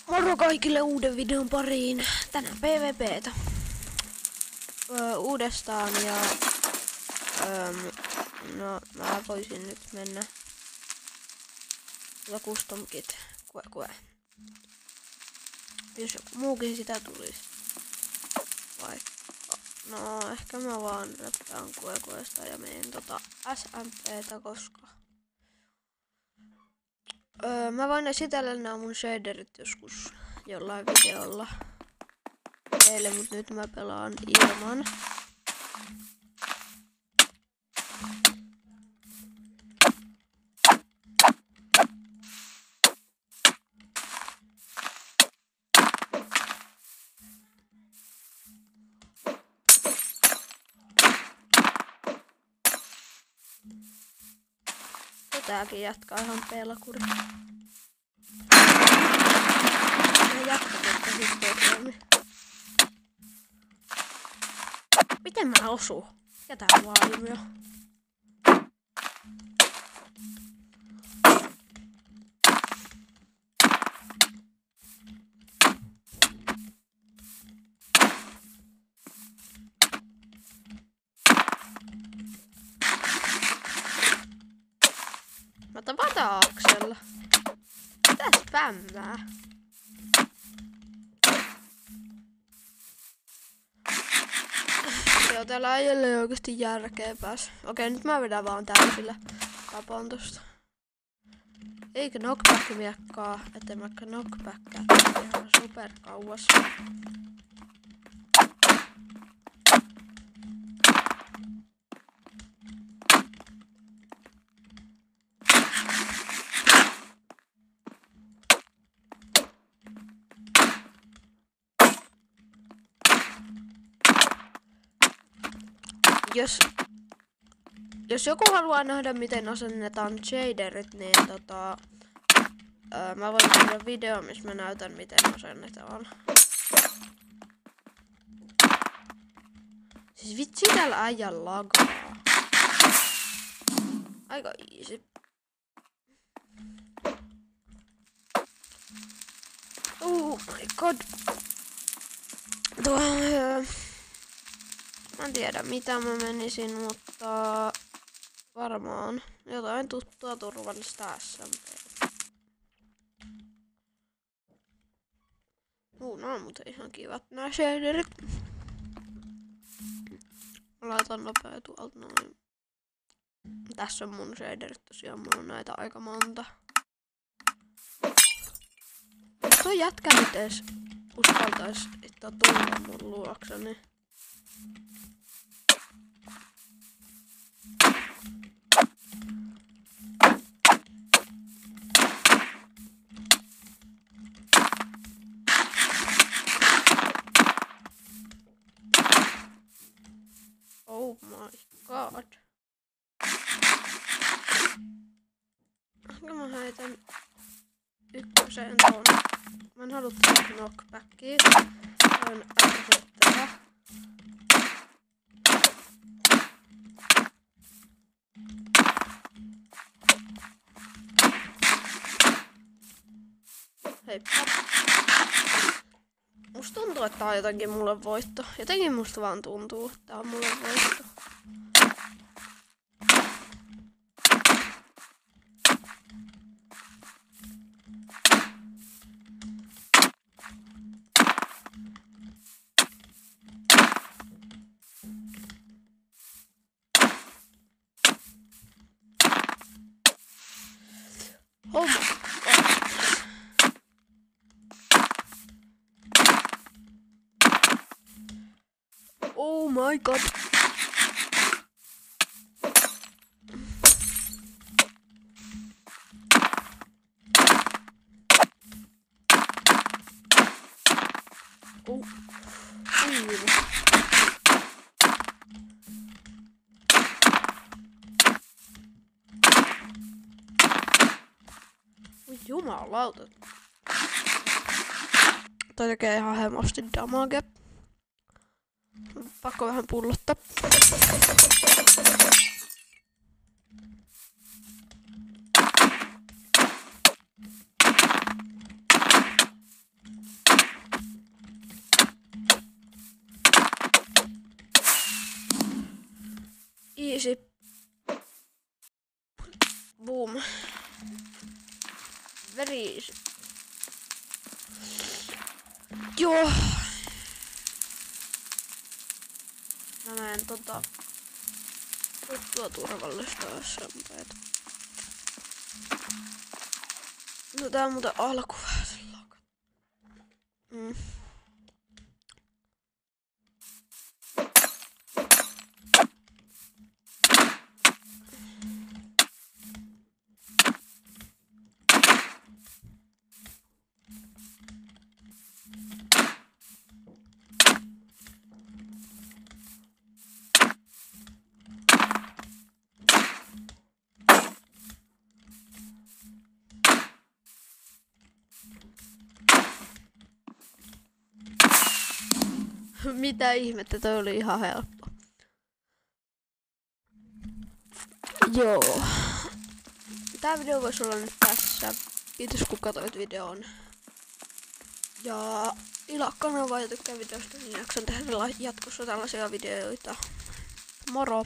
Moro kaikille uuden videon pariin. Tänään PvPtä. Uudestaan ja no mä voisin nyt mennä custom kit kue. Jos joku muukin sitä tulisi. Vaikka no ehkä mä vaan räppään kuesta ja menen SMPtä koska mä voin esitellä nämä mun shaderit joskus jollain videolla teille, mut nyt mä pelaan ilman. Tääkin jatkaa ihan pelakuri. Ja jatkaa sitten. Miten mä osun? Mikä tää on valmio? Mä tapataan Aksella. Mitä spämmää? Joo, täällä ei oikeesti järkeä pääs. Okei, nyt mä vedän vaan täysillä. Tapaan tosta. Eikä knockback miekkaa, ettei mä knockbackkää ihan super kauas. Jos joku haluaa nähdä miten asennetaan shaderit, niin mä voin tehdä video, missä mä näytän miten asennetaan. Siis vitsi täällä äijän lagaa. Aika easy. Oh my god. Mä en tiedä mitä mä menisin, mutta varmaan jotain tuttua turvallista SMP. Nää on muuten ihan kivat nää shaderit. Mä laitan nopea tuolta noin. Tässä on mun shaderit tosiaan, mulla on näitä aika monta. Tuo jätkä nyt edes uskaltais tulla mun luokseni. Oh my god. Ehkä mä heitän ykkösen tuon. Mä en halua tehdä knockbackia. Voin asettaa. Heippa. Musta tuntuu, että tää on jotenkin mulle voitto. Jotenkin musta vaan tuntuu, että tää on mulle voitto. Oh my god. Oh my god. Oh. Jumalauta. Toi tekee ihan hemmosti damage. Pakko vähän pullottaa. easy. Boom. Very easy. Joo. Mä näen tuttua turvallista SMP:tä. No tää on muuten alku vähän sillä. Mitä ihmettä, toi oli ihan helppo. Joo. Tää video voisi olla nyt tässä. Kiitos kun katsoit videon. Ja tilaa kanavaa ja tykkää videosta, niin jaksan tehdä jatkossa tällaisia videoita. Moro!